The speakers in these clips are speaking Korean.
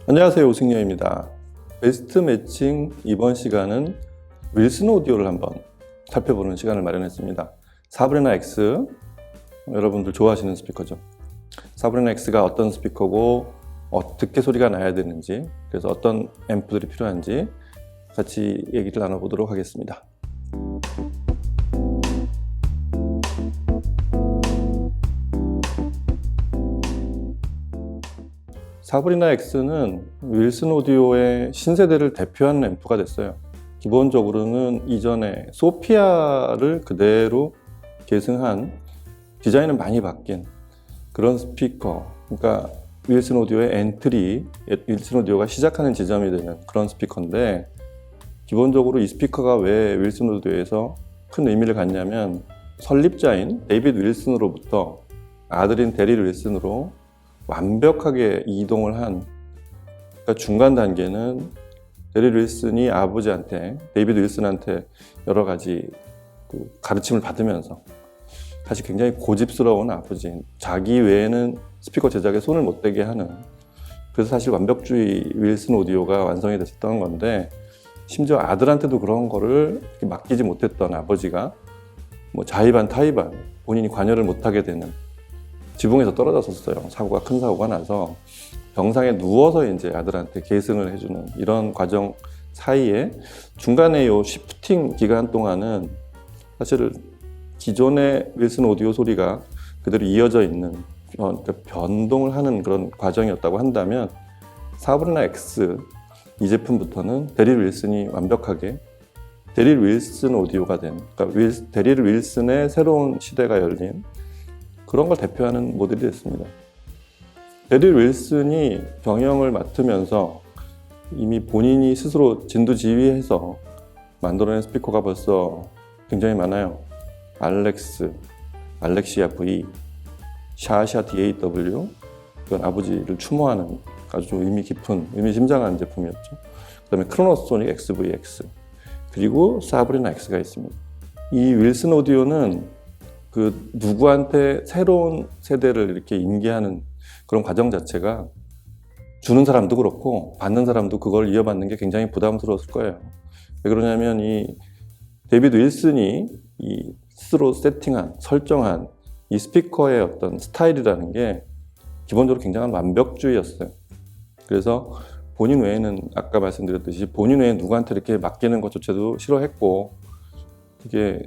안녕하세요, 오승려입니다. 베스트 매칭 이번 시간은 윌슨 오디오를 한번 살펴보는 시간을 마련했습니다. 사브리나 X, 여러분들 좋아하시는 스피커죠. 사브리나 X가 어떤 스피커고 어떻게 소리가 나야 되는지, 그래서 어떤 앰프들이 필요한지 같이 얘기를 나눠보도록 하겠습니다. 사브리나 X는 윌슨 오디오의 신세대를 대표하는 앰프가 됐어요. 기본적으로는 이전에 소피아를 그대로 계승한, 디자인은 많이 바뀐 그런 스피커, 그러니까 윌슨 오디오의 엔트리, 윌슨 오디오가 시작하는 지점이 되는 그런 스피커인데, 기본적으로 이 스피커가 왜 윌슨 오디오에서 큰 의미를 갖냐면, 설립자인 데이비드 윌슨으로부터 아들인 데릴 윌슨으로 완벽하게 이동을 한, 그러니까 중간 단계는 데릴 윌슨이 아버지한테, 데이비드 윌슨한테 여러 가지 가르침을 받으면서 사실 굉장히 고집스러운 아버지, 자기 외에는 스피커 제작에 손을 못 대게 하는, 그래서 사실 완벽주의 윌슨 오디오가 완성이 됐었던 건데, 심지어 아들한테도 그런 거를 맡기지 못했던 아버지가 자의반 타의반 본인이 관여를 못하게 되는, 지붕에서 떨어졌었어요. 큰 사고가 나서 병상에 누워서 이제 아들한테 계승을 해주는 이런 과정 사이에, 중간에 요 시프팅 기간 동안은 사실 기존의 윌슨 오디오 소리가 그대로 이어져 있는, 그러니까 변동을 하는 그런 과정이었다고 한다면, 사브리나 X 이 제품부터는 데릴 윌슨이 완벽하게 데릴 윌슨 오디오가 된, 그러니까 데릴 윌슨의 새로운 시대가 열린 그런 걸 대표하는 모델이 됐습니다. 데릴 윌슨이 경영을 맡으면서 이미 본인이 스스로 진두지휘해서 만들어낸 스피커가 벌써 굉장히 많아요. 알렉시아 V, 샤샤 DAW, 이건 아버지를 추모하는 아주 좀 의미심장한 제품이었죠. 그 다음에 크로노소닉 XVX, 그리고 사브리나 X가 있습니다. 이 윌슨 오디오는 누구한테 새로운 세대를 이렇게 인계하는 그런 과정 자체가, 주는 사람도 그렇고 받는 사람도 그걸 이어받는 게 굉장히 부담스러웠을 거예요. 왜 그러냐면 이 데이비드 윌슨이 이 스스로 설정한 이 스피커의 어떤 스타일이라는 게 기본적으로 굉장한 완벽주의였어요. 그래서 본인 외에는, 아까 말씀드렸듯이 본인 외에 누구한테 이렇게 맡기는 것조차도 싫어했고, 이게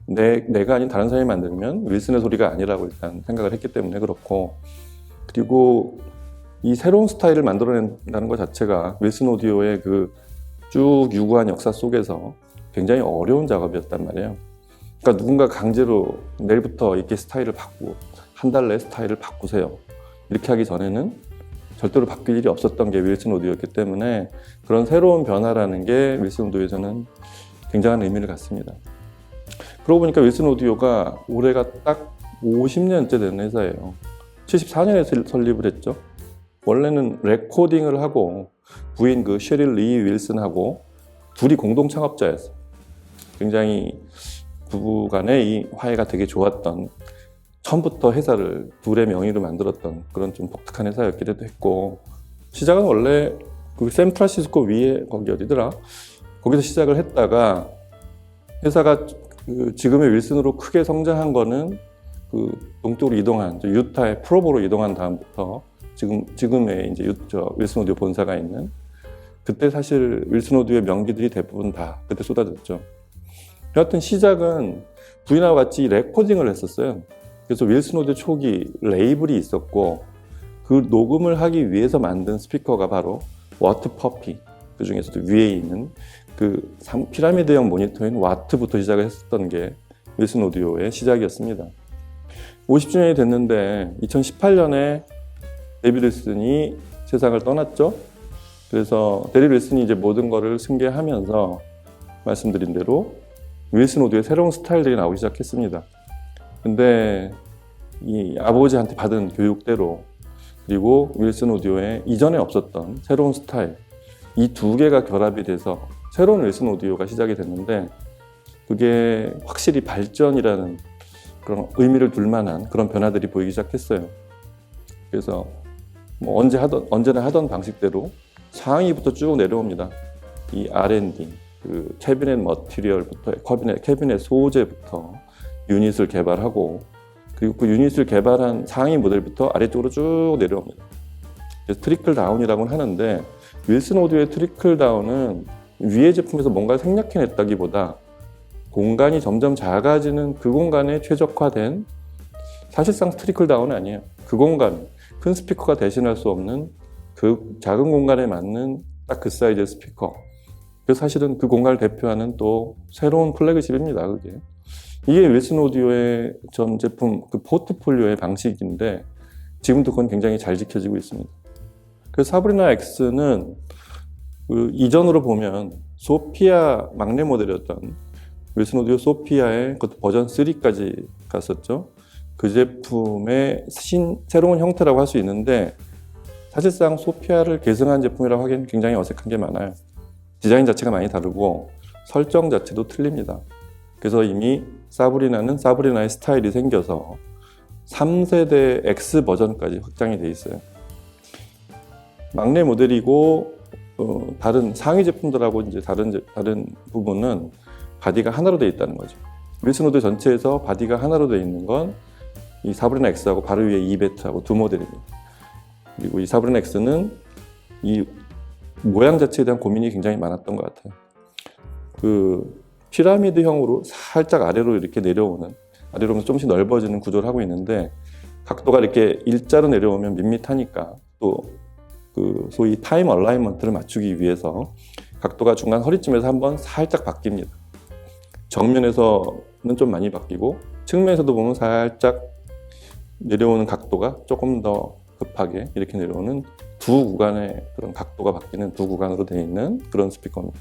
내가 아닌 다른 사람이 만들면 윌슨의 소리가 아니라고 일단 생각을 했기 때문에 그렇고, 그리고 이 새로운 스타일을 만들어낸다는 것 자체가 윌슨 오디오의 쭉 유구한 역사 속에서 굉장히 어려운 작업이었단 말이에요. 그러니까 누군가 강제로 내일부터 이렇게 스타일을 바꾸고 한 달 내에 스타일을 바꾸세요, 이렇게 하기 전에는 절대로 바뀔 일이 없었던 게 윌슨 오디오였기 때문에, 그런 새로운 변화라는 게 윌슨 오디오에서는 굉장한 의미를 갖습니다. 그러고 보니까 윌슨 오디오가 올해가 딱 50년째 된 회사예요. 74년에 설립을 했죠. 원래는 레코딩을 하고 부인 셰릴 리 윌슨하고 둘이 공동 창업자였어요. 굉장히 부부간의 이 화해가 되게 좋았던, 처음부터 회사를 둘의 명의로 만들었던 그런 좀 독특한 회사였기도 했고, 시작은 원래 샌프란시스코 위에 거기 어디더라? 거기서 시작을 했다가, 회사가 지금의 윌슨으로 크게 성장한 거는 동쪽으로 이동한 유타의 프로보로 이동한 다음부터 지금의 이제 윌슨 오디오 본사가 있는, 그때 사실 윌슨 오디오의 명기들이 대부분 다 그때 쏟아졌죠. 여하튼 시작은 부인하고 같이 레코딩을 했었어요. 그래서 윌슨 오디오 초기 레이블이 있었고, 그 녹음을 하기 위해서 만든 스피커가 바로 워트 퍼피, 그 중에서도 위에 있는 피라미드형 모니터인 와트부터 시작을 했었던 게 윌슨 오디오의 시작이었습니다. 50주년이 됐는데 2018년에 데이비드 윌슨이 세상을 떠났죠. 그래서 데릴 윌슨이 이제 모든 거를 승계하면서 말씀드린 대로 윌슨 오디오의 새로운 스타일들이 나오기 시작했습니다. 근데 이 아버지한테 받은 교육대로, 그리고 윌슨 오디오의 이전에 없었던 새로운 스타일, 이 두 개가 결합이 돼서 새로운 윌슨 오디오가 시작이 됐는데, 그게 확실히 발전이라는 그런 의미를 둘 만한 그런 변화들이 보이기 시작했어요. 그래서 뭐 언제나 하던 방식대로 상위부터 쭉 내려옵니다. 이 R&D, 그 캐비넷 머티리얼부터, 캐비넷 소재부터 유닛을 개발하고, 그리고 그 유닛을 개발한 상위 모델부터 아래쪽으로 쭉 내려옵니다. 그래서 트리클 다운이라고는 하는데, 윌슨 오디오의 트리클 다운은 위의 제품에서 뭔가를 생략해냈다기보다 공간이 점점 작아지는 그 공간에 최적화된, 사실상 트리클 다운은 아니에요. 그 공간, 큰 스피커가 대신할 수 없는 그 작은 공간에 맞는 딱 그 사이즈의 스피커. 그래서 사실은 그 공간을 대표하는 또 새로운 플래그십입니다. 그게. 이게 윌슨 오디오의 전 제품 그 포트폴리오의 방식인데, 지금도 그건 굉장히 잘 지켜지고 있습니다. 그래서 사브리나 X는 그 이전으로 보면 소피아 막내 모델이었던 윌슨 오디오 소피아의 그것도 버전 3까지 갔었죠. 그 제품의 새로운 형태라고 할 수 있는데, 사실상 소피아를 계승한 제품이라고 하기엔 굉장히 어색한 게 많아요. 디자인 자체가 많이 다르고 설정 자체도 틀립니다. 그래서 이미 사브리나는 사브리나의 스타일이 생겨서 3세대 X 버전까지 확장이 돼 있어요. 막내 모델이고 다른 상위 제품들하고 이제 다른 부분은 바디가 하나로 되어 있다는 거죠. 윌슨 오디오 전체에서 바디가 하나로 되어 있는 건 이 사브리나 X하고 바로 위에 이베트하고 두 모델입니다. 그리고 이 사브리나 X는 이 모양 자체에 대한 고민이 굉장히 많았던 것 같아요. 그 피라미드형으로 살짝 아래로 이렇게 내려오는, 아래로 오면서 조금씩 넓어지는 구조를 하고 있는데, 각도가 이렇게 일자로 내려오면 밋밋하니까 또 그 소위 타임 얼라이먼트를 맞추기 위해서 각도가 중간 허리쯤에서 한번 살짝 바뀝니다. 정면에서는 좀 많이 바뀌고 측면에서도 보면 살짝 내려오는 각도가 조금 더 급하게 이렇게 내려오는 두 구간의 그런 각도가 바뀌는 두 구간으로 되어 있는 그런 스피커입니다.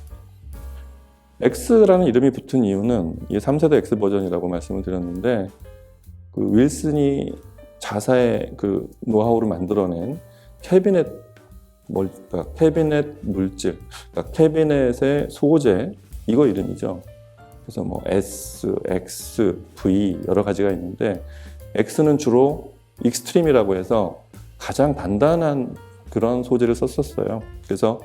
X라는 이름이 붙은 이유는 이게 3세대 X 버전이라고 말씀을 드렸는데, 그 윌슨이 자사의 그 노하우를 만들어낸 캐비넷 물질, 그러니까 캐비넷의 소재, 이거 이름이죠. 그래서 뭐 S, X, V 여러 가지가 있는데, X는 주로 익스트림이라고 해서 가장 단단한 그런 소재를 썼었어요. 그래서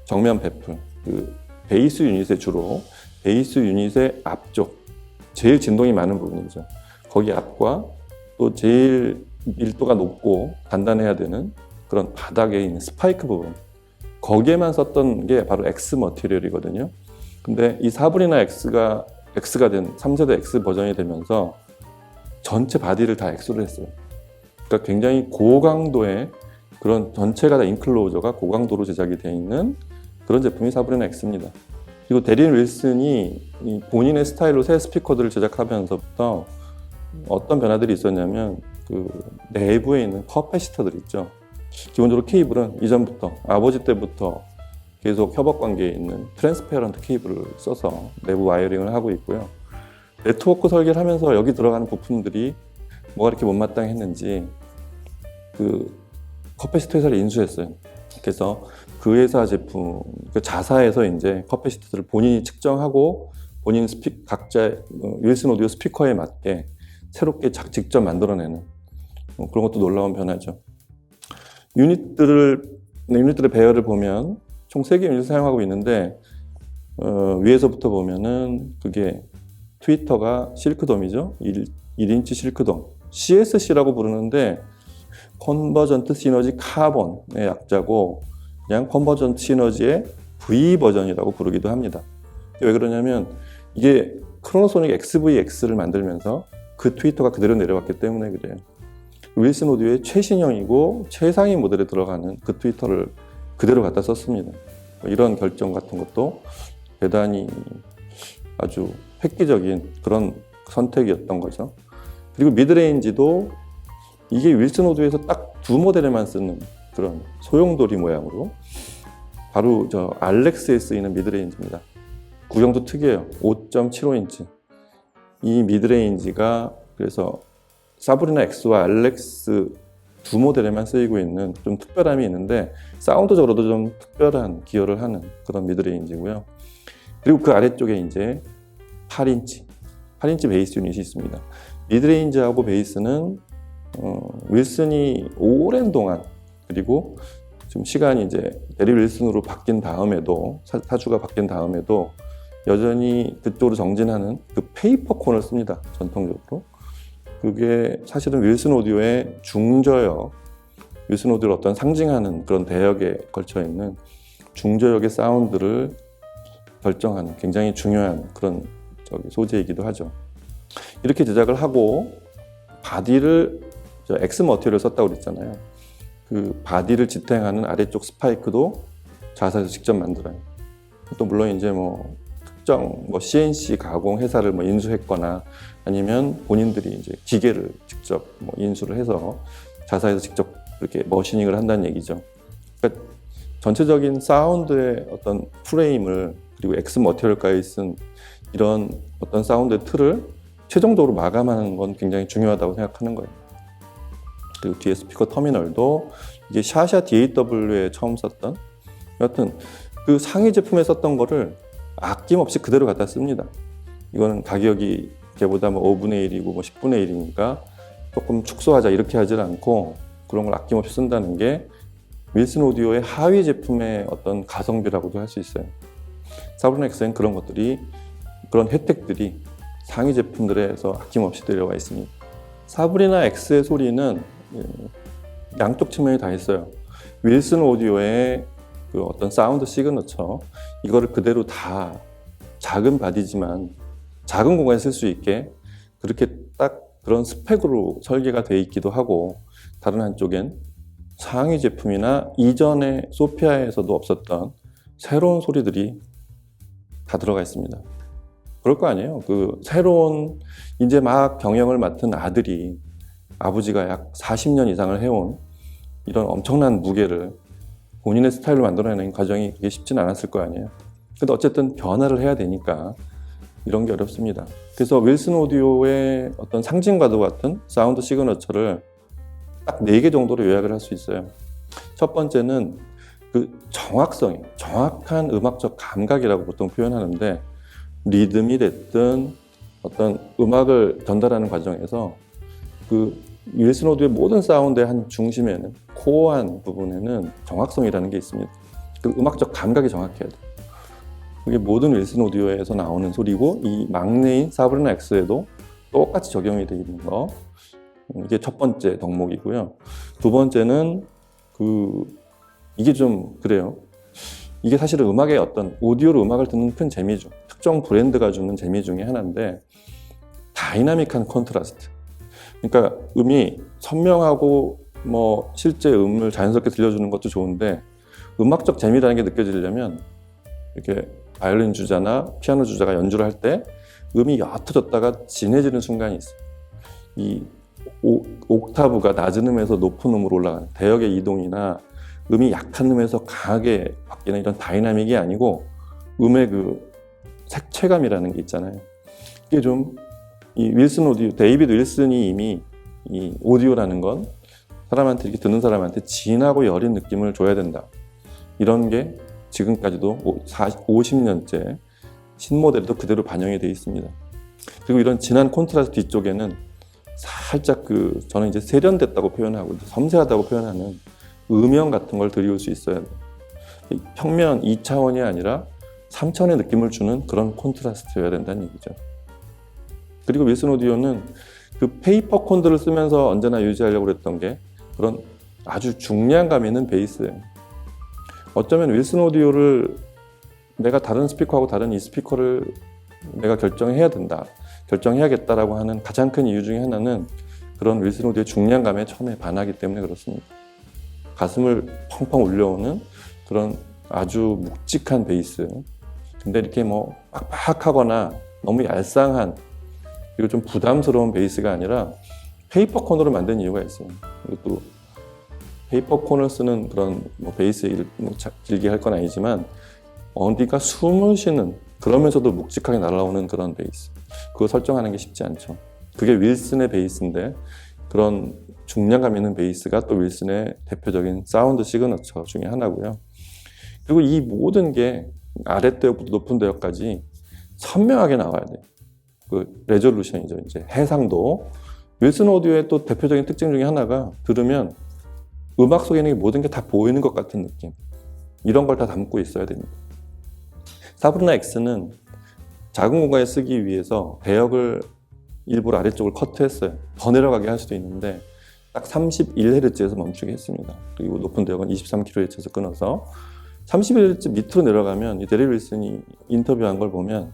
정면 배풀, 그 베이스 유닛의 주로 베이스 유닛의 앞쪽, 제일 진동이 많은 부분이죠. 거기 앞과 또 제일 밀도가 높고 단단해야 되는 그런 바닥에 있는 스파이크 부분, 거기에만 썼던 게 바로 X 머티리얼이거든요. 근데 이 사브리나 X가 된 3세대 X 버전이 되면서 전체 바디를 다 X로 했어요. 그러니까 굉장히 고강도의 그런 전체가 다 인클로저가 고강도로 제작이 되어 있는 그런 제품이 사브리나 X입니다. 그리고 데린 윌슨이 본인의 스타일로 새 스피커들을 제작하면서부터 어떤 변화들이 있었냐면, 그 내부에 있는 커패시터들 있죠. 기본적으로 케이블은 이전부터 아버지 때부터 계속 협업 관계에 있는 트랜스페어런트 케이블을 써서 내부 와이어링을 하고 있고요. 네트워크 설계를 하면서 여기 들어가는 부품들이 뭐가 이렇게 못마땅했는지 그 커패시터 회사를 인수했어요. 그래서 그 회사 제품, 그 자사에서 이제 커패시터들을 본인이 측정하고 본인 각자 윌슨 오디오 스피커에 맞게 새롭게 직접 만들어내는 그런 것도 놀라운 변화죠. 유닛들의 배열을 보면 총 3개 유닛을 사용하고 있는데, 위에서부터 보면은 그게 트위터가 실크돔이죠. 1인치 실크돔. CSC라고 부르는데 컨버전트 시너지 카본의 약자고, 그냥 컨버전트 시너지의 V 버전이라고 부르기도 합니다. 왜 그러냐면 이게 크로노소닉 XVX를 만들면서 그 트위터가 그대로 내려왔기 때문에 그래요. 윌슨 오디오의 최신형이고 최상위 모델에 들어가는 그 트위터를 그대로 갖다 썼습니다. 이런 결정 같은 것도 대단히 아주 획기적인 그런 선택이었던 거죠. 그리고 미드레인지도 이게 윌슨 오디오에서 딱 두 모델에만 쓰는 그런 소용돌이 모양으로, 바로 저 알렉스에 쓰이는 미드레인지입니다. 구경도 특이해요. 5.75인치. 이 미드레인지가 그래서 사브리나 X와 알렉스 두 모델에만 쓰이고 있는 좀 특별함이 있는데, 사운드적으로도 좀 특별한 기여를 하는 그런 미드레인지고요. 그리고 그 아래쪽에 이제 8인치 베이스 유닛이 있습니다. 미드레인지하고 베이스는 윌슨이 오랜 동안 그리고 지금 시간이 이제 데리 윌슨으로 바뀐 다음에도 사주가 바뀐 다음에도 여전히 그쪽으로 정진하는 그 페이퍼콘을 씁니다. 전통적으로. 그게 사실은 윌슨 오디오의 중저역, 윌슨 오디오를 어떤 상징하는 그런 대역에 걸쳐 있는 중저역의 사운드를 결정하는 굉장히 중요한 그런 소재이기도 하죠. 이렇게 제작을 하고 바디를 엑스 머티리얼을 썼다고 그랬잖아요. 그 바디를 지탱하는 아래쪽 스파이크도 자사에서 직접 만들어요. 또 물론 이제 특정 CNC 가공 회사를 인수했거나 아니면 본인들이 이제 기계를 직접 인수를 해서 자사에서 직접 이렇게 머시닝을 한다는 얘기죠. 그러니까 전체적인 사운드의 어떤 프레임을 그리고 엑스 머티리얼까지 쓴 이런 어떤 사운드의 틀을 최종적으로 마감하는 건 굉장히 중요하다고 생각하는 거예요. 그리고 뒤에 스피커 터미널도 이게 샤샤 DAW에 처음 썼던, 여하튼 그 상위 제품에 썼던 거를 아낌없이 그대로 갖다 씁니다. 이거는 가격이 걔보다 5분의 1이고 10분의 1이니까 조금 축소하자 이렇게 하질 않고 그런 걸 아낌없이 쓴다는 게 윌슨 오디오의 하위 제품의 어떤 가성비라고도 할 수 있어요. 사브리나 X엔 그런 것들이, 그런 혜택들이 상위 제품들에서 아낌없이 들어와 있습니다. 사브리나 X의 소리는 양쪽 측면이 다 있어요. 윌슨 오디오의 그 어떤 사운드 시그너처, 이거를 그대로 다 작은 바디지만 작은 공간에 쓸 수 있게 그렇게 딱 그런 스펙으로 설계가 되어 있기도 하고, 다른 한쪽엔 상위 제품이나 이전에 소피아에서도 없었던 새로운 소리들이 다 들어가 있습니다. 그럴 거 아니에요. 그 새로운 이제 막 경영을 맡은 아들이 아버지가 약 40년 이상을 해온 이런 엄청난 무게를 본인의 스타일로 만들어내는 과정이 그게 쉽지는 않았을 거 아니에요. 근데 어쨌든 변화를 해야 되니까 이런 게 어렵습니다. 그래서 윌슨 오디오의 어떤 상징과도 같은 사운드 시그너처를 딱 4개 정도로 요약을 할 수 있어요. 첫 번째는 그 정확성이에요. 정확한 음악적 감각이라고 보통 표현하는데, 리듬이 됐든 어떤 음악을 전달하는 과정에서 그 윌슨 오디오의 모든 사운드의 한 중심에는, 코어한 부분에는 정확성이라는 게 있습니다. 그 음악적 감각이 정확해야 돼요. 그게 모든 윌슨 오디오에서 나오는 소리고, 이 막내인 사브리나 X에도 똑같이 적용이 되어 있는 거. 이게 첫 번째 덕목이고요. 두 번째는 이게 좀 그래요. 이게 사실은 음악의 어떤 오디오로 음악을 듣는 큰 재미죠. 특정 브랜드가 주는 재미 중에 하나인데, 다이나믹한 콘트라스트. 그러니까 음이 선명하고 실제 음을 자연스럽게 들려주는 것도 좋은데, 음악적 재미라는 게 느껴지려면 이렇게 바이올린 주자나 피아노 주자가 연주를 할 때 음이 옅어졌다가 진해지는 순간이 있어요. 이 옥타브가 낮은 음에서 높은 음으로 올라가는 대역의 이동이나 음이 약한 음에서 강하게 바뀌는 이런 다이나믹이 아니고, 음의 그 색채감이라는 게 있잖아요. 이게 좀 이 윌슨 오디오, 데이비드 윌슨이 이미 이 오디오라는 건 사람한테, 이렇게 듣는 사람한테 진하고 여린 느낌을 줘야 된다. 이런 게 지금까지도 50년째 신모델도 그대로 반영이 되어 있습니다. 그리고 이런 진한 콘트라스트 뒤쪽에는 살짝 저는 이제 세련됐다고 표현하고 섬세하다고 표현하는 음영 같은 걸 드리울 수 있어야 돼요. 평면 2차원이 아니라 3차원의 느낌을 주는 그런 콘트라스트여야 된다는 얘기죠. 그리고 윌슨 오디오는 그 페이퍼 콘들을 쓰면서 언제나 유지하려고 했던 게 그런 아주 중량감 있는 베이스예요. 어쩌면 윌슨 오디오를 내가 다른 스피커하고 다른 이 스피커를 내가 결정해야 된다, 결정해야겠다라고 하는 가장 큰 이유 중에 하나는 그런 윌슨 오디오의 중량감에 처음에 반하기 때문에 그렇습니다. 가슴을 펑펑 울려오는 그런 아주 묵직한 베이스. 근데 이렇게 빡빡하거나 너무 얄쌍한, 그리고 좀 부담스러운 베이스가 아니라 페이퍼 콘으로 만든 이유가 있어요. 그리고 또 페이퍼 콘을 쓰는 그런 베이스 길게 할 건 아니지만 어디가 숨을 쉬는, 그러면서도 묵직하게 날아오는 그런 베이스. 그거 설정하는 게 쉽지 않죠. 그게 윌슨의 베이스인데, 그런 중량감 있는 베이스가 또 윌슨의 대표적인 사운드 시그너처 중에 하나고요. 그리고 이 모든 게 아랫대역부터 높은 대역까지 선명하게 나와야 돼요. 그 레졸루션이죠. 이제 해상도. 윌슨 오디오의 또 대표적인 특징 중에 하나가 들으면 음악 속에 있는 모든 게 다 보이는 것 같은 느낌, 이런 걸 다 담고 있어야 됩니다. 사브르나 X는 작은 공간에 쓰기 위해서 배역을 일부러 아래쪽을 커트했어요. 더 내려가게 할 수도 있는데 딱 31Hz에서 멈추게 했습니다. 그리고 높은 대역은 23kHz에서 끊어서 31Hz 밑으로 내려가면 이 데리 윌슨이 인터뷰한 걸 보면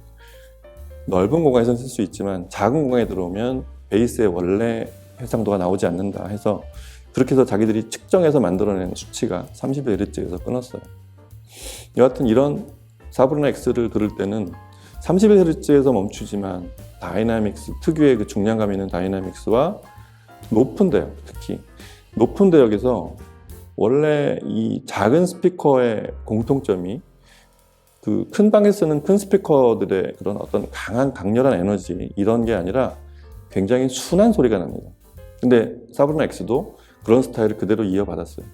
넓은 공간에서는 쓸 수 있지만 작은 공간에 들어오면 베이스의 원래 해상도가 나오지 않는다 해서 그렇게 해서 자기들이 측정해서 만들어낸 수치가 31Hz에서 끊었어요. 여하튼 이런 사브르나 X를 들을 때는 31Hz에서 멈추지만 다이나믹스, 특유의 그 중량감 있는 다이나믹스와 높은 대역, 특히 높은 대역에서 원래 이 작은 스피커의 공통점이 그 큰 방에 쓰는 큰 스피커들의 그런 어떤 강렬한 에너지, 이런 게 아니라 굉장히 순한 소리가 납니다. 근데 사브르나 X도 그런 스타일을 그대로 이어받았어요.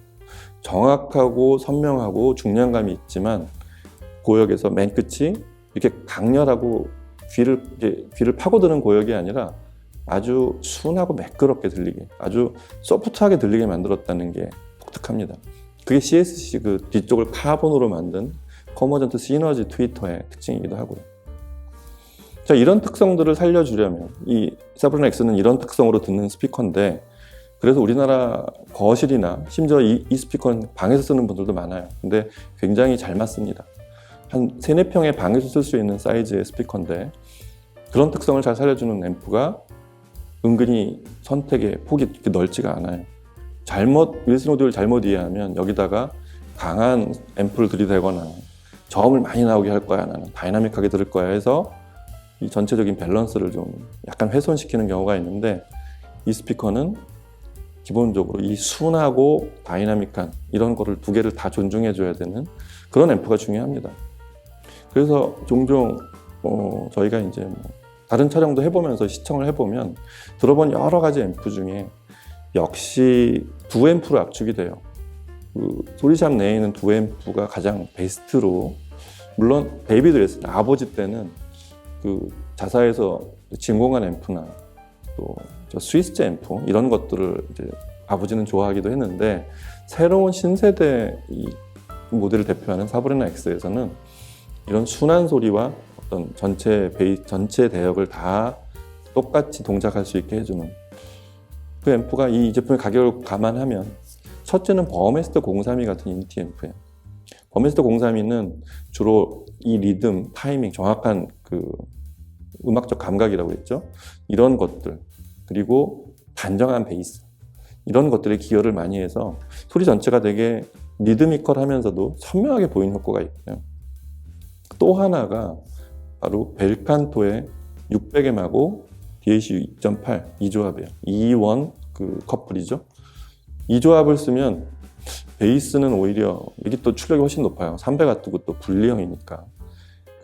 정확하고 선명하고 중량감이 있지만 고역에서 맨 끝이 이렇게 강렬하고 귀를 파고드는 고역이 아니라 아주 순하고 매끄럽게 들리게, 아주 소프트하게 들리게 만들었다는 게 독특합니다. 그게 CSC 그 뒤쪽을 카본으로 만든 커머전트 시너지 트위터의 특징이기도 하고요. 자, 이런 특성들을 살려주려면 이 사브르나 X는 이런 특성으로 듣는 스피커인데, 그래서 우리나라 거실이나 심지어 이 스피커는 방에서 쓰는 분들도 많아요. 근데 굉장히 잘 맞습니다. 한 3, 4평의 방에서 쓸 수 있는 사이즈의 스피커인데 그런 특성을 잘 살려주는 앰프가 은근히 선택의 폭이 그렇게 넓지가 않아요. 윌슨 오디오를 잘못 이해하면 여기다가 강한 앰프를 들이대거나 저음을 많이 나오게 할 거야, 나는 다이나믹하게 들을 거야 해서 이 전체적인 밸런스를 좀 약간 훼손시키는 경우가 있는데, 이 스피커는 기본적으로 이 순하고 다이나믹한 이런 거를 두 개를 다 존중해 줘야 되는 그런 앰프가 중요합니다. 그래서 종종 저희가 이제 다른 촬영도 해보면서 시청을 해보면 들어본 여러 가지 앰프 중에 역시 두 앰프로 압축이 돼요. 그 소리샵 내에 있는 두 앰프가 가장 베스트로, 물론 데이비드 레슨 아버지 때는 그 자사에서 진공관 앰프나 또 스위스 앰프 이런 것들을 이제 아버지는 좋아하기도 했는데, 새로운 신세대 이 모델을 대표하는 사브르나 X에서는 이런 순한 소리와 어떤 전체 대역을 다 똑같이 동작할 수 있게 해주는 그 앰프가 이 제품의 가격을 감안하면, 첫째는 버메스터 032 같은 인티 앰프예요. 버메스터 032는 주로 이 리듬, 타이밍, 정확한 그 음악적 감각이라고 했죠. 이런 것들, 그리고 단정한 베이스, 이런 것들에 기여를 많이 해서 소리 전체가 되게 리드미컬하면서도 선명하게 보이는 효과가 있고요. 또 하나가 바로 벨칸토의 600M하고 DAC 2.8 이 조합이에요. 2원 그 커플이죠. 이 조합을 쓰면 베이스는 오히려 이게 또 출력이 훨씬 높아요. 300W 뜨고 또 분리형이니까.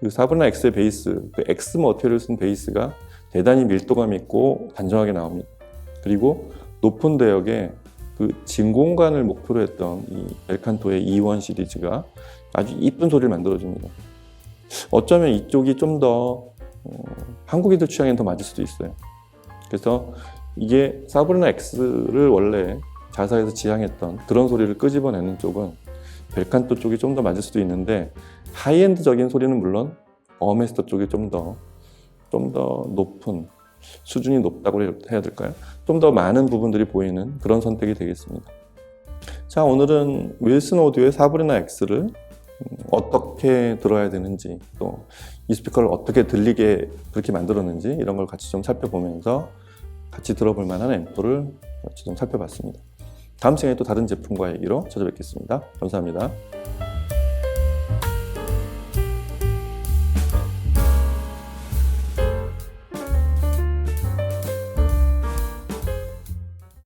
그 사브르나 X의 베이스, 그 X 머티리얼을 쓴 베이스가 대단히 밀도감 있고 단정하게 나옵니다. 그리고 높은 대역에 그 진공관을 목표로 했던 이 벨칸토의 2원 시리즈가 아주 이쁜 소리를 만들어줍니다. 어쩌면 이쪽이 좀 더 한국인들 취향에는 더 맞을 수도 있어요. 그래서 이게 사브르나 X를 원래 자사에서 지향했던 그런 소리를 끄집어내는 쪽은 벨칸토 쪽이 좀 더 맞을 수도 있는데, 하이엔드적인 소리는 물론 버메스터 쪽이 좀 더 높은, 수준이 높다고 해야 될까요? 좀 더 많은 부분들이 보이는 그런 선택이 되겠습니다. 자, 오늘은 윌슨 오디오의 사브르나 X를 어떻게 들어야 되는지, 또 이 스피커를 어떻게 들리게 그렇게 만들었는지, 이런 걸 같이 좀 살펴보면서 같이 들어볼 만한 앰프를 같이 좀 살펴봤습니다. 다음 시간에 또 다른 제품과 얘기로 찾아뵙겠습니다. 감사합니다.